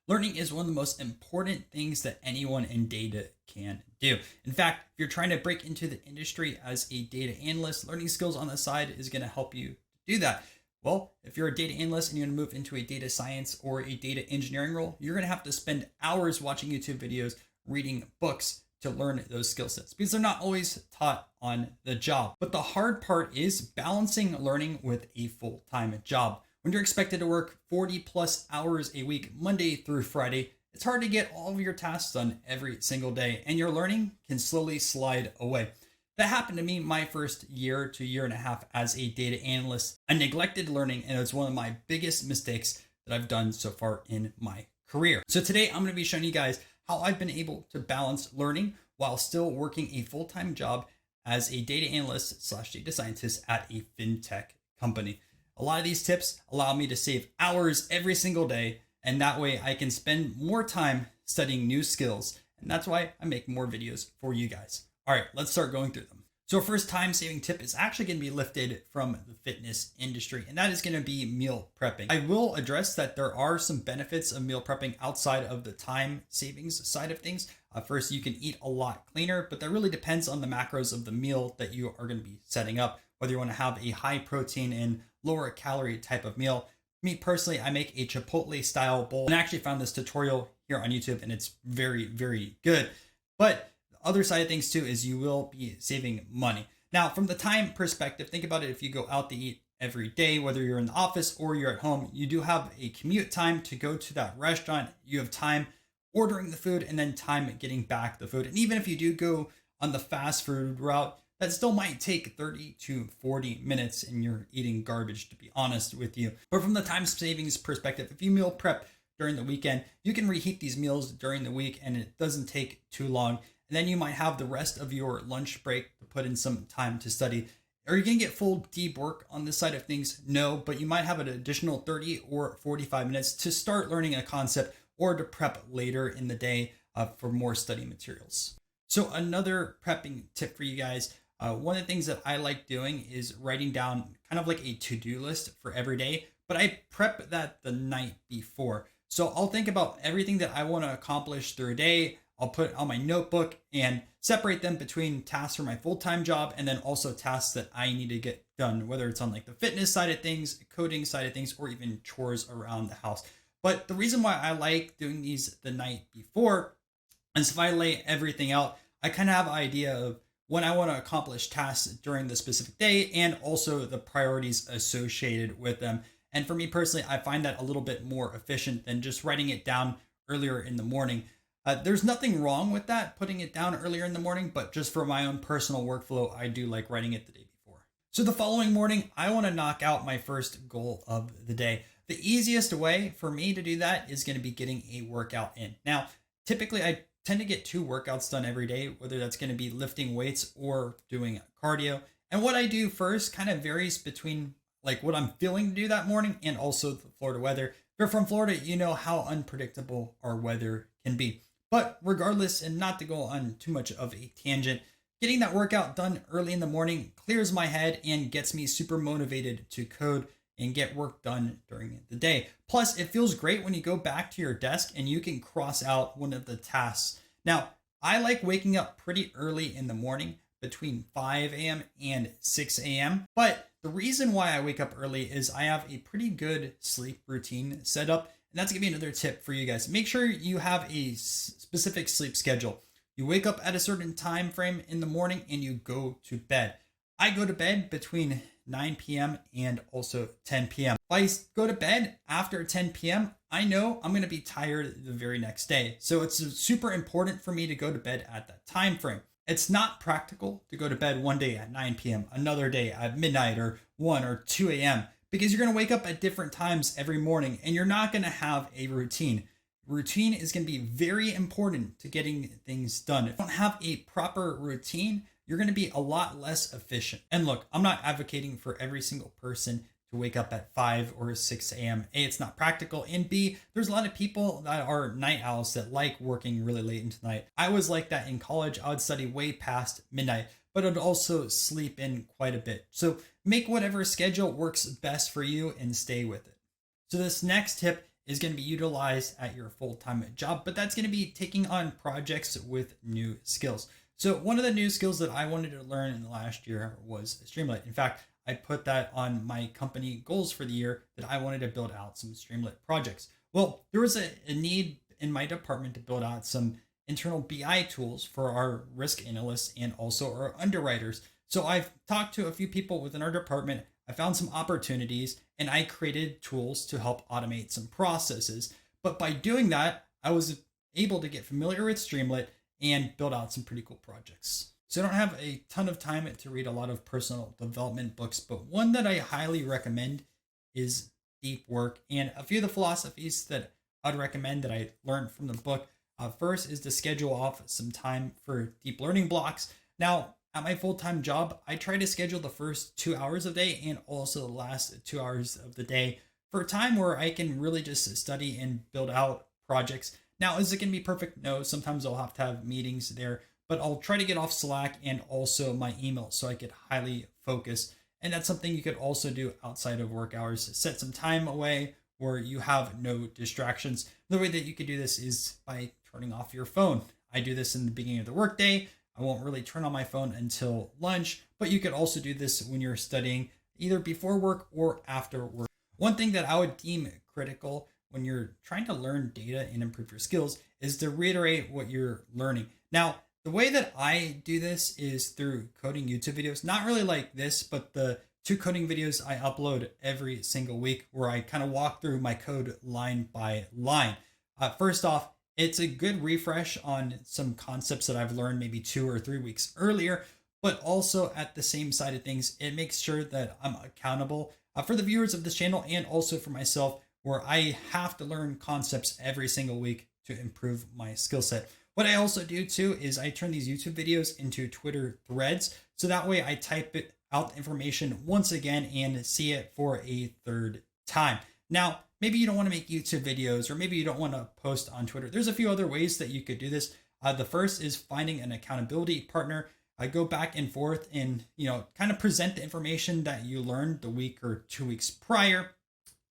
Learning is one of the most important things that anyone in data can do. In fact, if you're trying to break into the industry as a data analyst, learning skills on the side is going to help you do that. Well, if you're a data analyst and you're going to move into a data science or a data engineering role, you're going to have to spend hours watching YouTube videos, reading books to learn those skill sets because they're not always taught on the job. But the hard part is balancing learning with a full-time job. When you're expected to work 40 plus hours a week, Monday through Friday, it's hard to get all of your tasks done every single day, and your learning can slowly slide away. That happened to me my first year to year and a half as a data analyst. I neglected learning, and it's one of my biggest mistakes that I've done so far in my career. So today I'm going to be showing you guys how I've been able to balance learning while still working a full-time job as a data analyst slash data scientist at a fintech company. A lot of these tips allow me to save hours every single day, and that way I can spend more time studying new skills. And that's why I make more videos for you guys. All right, let's start going through them. So our first time saving tip is actually going to be lifted from the fitness industry, and that is going to be meal prepping. I will address that there are some benefits of meal prepping outside of the time savings side of things. First, you can eat a lot cleaner, but that really depends on the macros of the meal that you are going to be setting up, whether you want to have a high protein and lower calorie type of meal. Me personally, I make a Chipotle style bowl, and I actually found this tutorial here on YouTube, and it's very, very good. But the other side of things too is you will be saving money. Now, from the time perspective, think about it. If you go out to eat every day, whether you're in the office or you're at home, you do have a commute time to go to that restaurant. You have time ordering the food and then time getting back the food. And even if you do go on the fast food route, that still might take 30 to 40 minutes and you're eating garbage, to be honest with you. But from the time savings perspective, if you meal prep during the weekend, you can reheat these meals during the week and it doesn't take too long. And then you might have the rest of your lunch break to put in some time to study. Are you going to get full deep work on this side of things? No, but you might have an additional 30 or 45 minutes to start learning a concept or to prep later in the day for more study materials. So another prepping tip for you guys. One of the things that I like doing is writing down kind of like a to-do list for every day, but I prep that the night before. So I'll think about everything that I want to accomplish through a day. I'll put it on my notebook and separate them between tasks for my full-time job and then also tasks that I need to get done, whether it's on like the fitness side of things, coding side of things, or even chores around the house. But the reason why I like doing these the night before is if I lay everything out, I kind of have an idea of when I want to accomplish tasks during the specific day and also the priorities associated with them. And for me personally, I find that a little bit more efficient than just writing it down earlier in the morning. There's nothing wrong with that, putting it down earlier in the morning, but just for my own personal workflow, I do like writing it the day before. So the following morning, I want to knock out my first goal of the day. The easiest way for me to do that is going to be getting a workout in. Now, typically I tend to get 2 workouts done every day, whether that's going to be lifting weights or doing cardio. And what I do first kind of varies between like what I'm feeling to do that morning and also the Florida weather. If you're from Florida, you know how unpredictable our weather can be. But regardless, and not to go on too much of a tangent, getting that workout done early in the morning clears my head and gets me super motivated to code and get work done during the day. Plus, it feels great when you go back to your desk and you can cross out one of the tasks. Now, I like waking up pretty early in the morning between 5 a.m. and 6 a.m. But the reason why I wake up early is I have a pretty good sleep routine set up. And that's gonna be another tip for you guys. Make sure you have a specific sleep schedule. You wake up at a certain time frame in the morning and you go to bed. I go to bed between 9 p.m. and also 10 p.m. If I go to bed after 10 p.m., I know I'm going to be tired the very next day. So it's super important for me to go to bed at that time frame. It's not practical to go to bed one day at 9 p.m., another day at midnight or 1 or 2 a.m. because you're going to wake up at different times every morning and you're not going to have a routine. Routine is going to be very important to getting things done. If you don't have a proper routine, you're going to be a lot less efficient. And look, I'm not advocating for every single person to wake up at 5 or 6 a.m. A, it's not practical. And B, there's a lot of people that are night owls that like working really late into the night. I was like that in college. I would study way past midnight, but I'd also sleep in quite a bit. So make whatever schedule works best for you and stay with it. So this next tip is going to be utilized at your full-time job, but that's going to be taking on projects with new skills. So one of the new skills that I wanted to learn in the last year was Streamlit. In fact, I put that on my company goals for the year that I wanted to build out some Streamlit projects. Well, there was a need in my department to build out some internal BI tools for our risk analysts and also our underwriters. So I've talked to a few people within our department. I found some opportunities and I created tools to help automate some processes. But by doing that, I was able to get familiar with Streamlit and build out some pretty cool projects. So I don't have a ton of time to read a lot of personal development books, but one that I highly recommend is Deep Work. And a few of the philosophies that I'd recommend that I learned from the book, first is to schedule off some time for deep learning blocks. Now, at my full-time job, I try to schedule the first 2 hours of the day and also the last 2 hours of the day for a time where I can really just study and build out projects. Now, is it going to be perfect? No, sometimes I'll have to have meetings there, but I'll try to get off Slack and also my email so I could highly focus. And that's something you could also do outside of work hours. Set some time away where you have no distractions. The way that you could do this is by turning off your phone. I do this in the beginning of the workday. I won't really turn on my phone until lunch, but you could also do this when you're studying, either before work or after work. One thing that I would deem critical when you're trying to learn data and improve your skills is to reiterate what you're learning. Now, the way that I do this is through coding YouTube videos, not really like this, but the 2 coding videos I upload every single week where I kind of walk through my code line by line. First off, it's a good refresh on some concepts that I've learned maybe 2 or 3 weeks earlier, but also at the same side of things, it makes sure that I'm accountable for the viewers of this channel and also for myself, where I have to learn concepts every single week to improve my skill set. What I also do too is I turn these YouTube videos into Twitter threads. So that way I type it out the information once again and see it for a third time. Now, maybe you don't want to make YouTube videos, or maybe you don't want to post on Twitter. There's a few other ways that you could do this. The first is finding an accountability partner. I go back and forth and, kind of present the information that you learned the week or 2 weeks prior.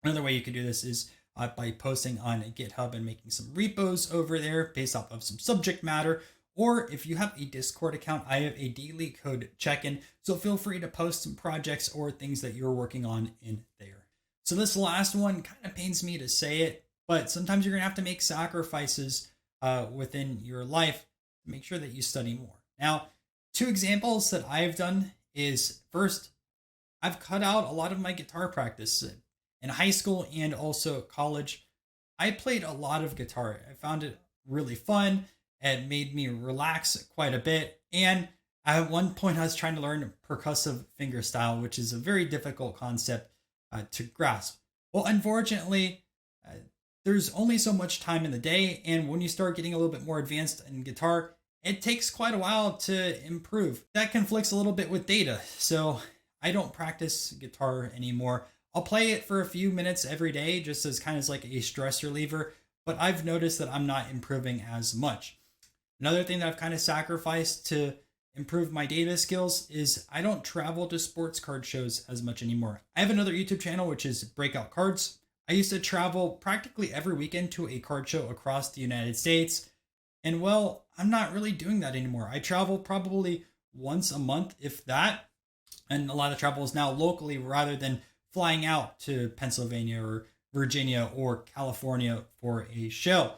Another way you could do this is by posting on GitHub and making some repos over there based off of some subject matter. Or if you have a Discord account, I have a daily code check-in. So feel free to post some projects or things that you're working on in there. So this last one kind of pains me to say it, but sometimes you're going to have to make sacrifices within your life to make sure that you study more. Now, 2 examples that I've done is, first, I've cut out a lot of my guitar practice. In high school and also college, I played a lot of guitar. I found it really fun. It made me relax quite a bit. And at one point, I was trying to learn percussive fingerstyle, which is a very difficult concept to grasp. Well, unfortunately, there's only so much time in the day. And when you start getting a little bit more advanced in guitar, it takes quite a while to improve. That conflicts a little bit with data. So I don't practice guitar anymore. I'll play it for a few minutes every day just as kind of like a stress reliever, but I've noticed that I'm not improving as much. Another thing that I've kind of sacrificed to improve my data skills is I don't travel to sports card shows as much anymore. I have another YouTube channel, which is Breakout Cards. I used to travel practically every weekend to a card show across the United States. And well, I'm not really doing that anymore. I travel probably once a month, if that. And a lot of travel is now locally rather than flying out to Pennsylvania or Virginia or California for a show.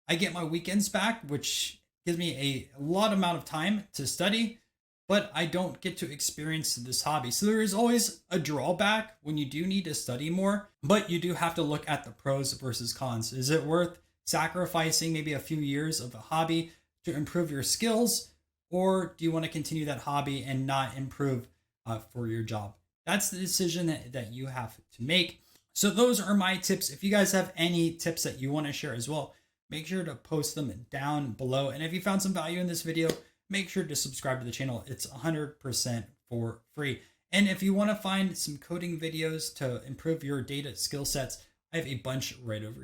I get my weekends back, which gives me a lot amount of time to study, but I don't get to experience this hobby. So there is always a drawback when you do need to study more, but you do have to look at the pros versus cons. Is it worth sacrificing maybe a few years of a hobby to improve your skills, or do you want to continue that hobby and not improve for your job? That's the decision that you have to make. So those are my tips. If you guys have any tips that you want to share as well, make sure to post them down below. And if you found some value in this video, make sure to subscribe to the channel. It's 100% for free. And if you want to find some coding videos to improve your data skill sets, I have a bunch right over here.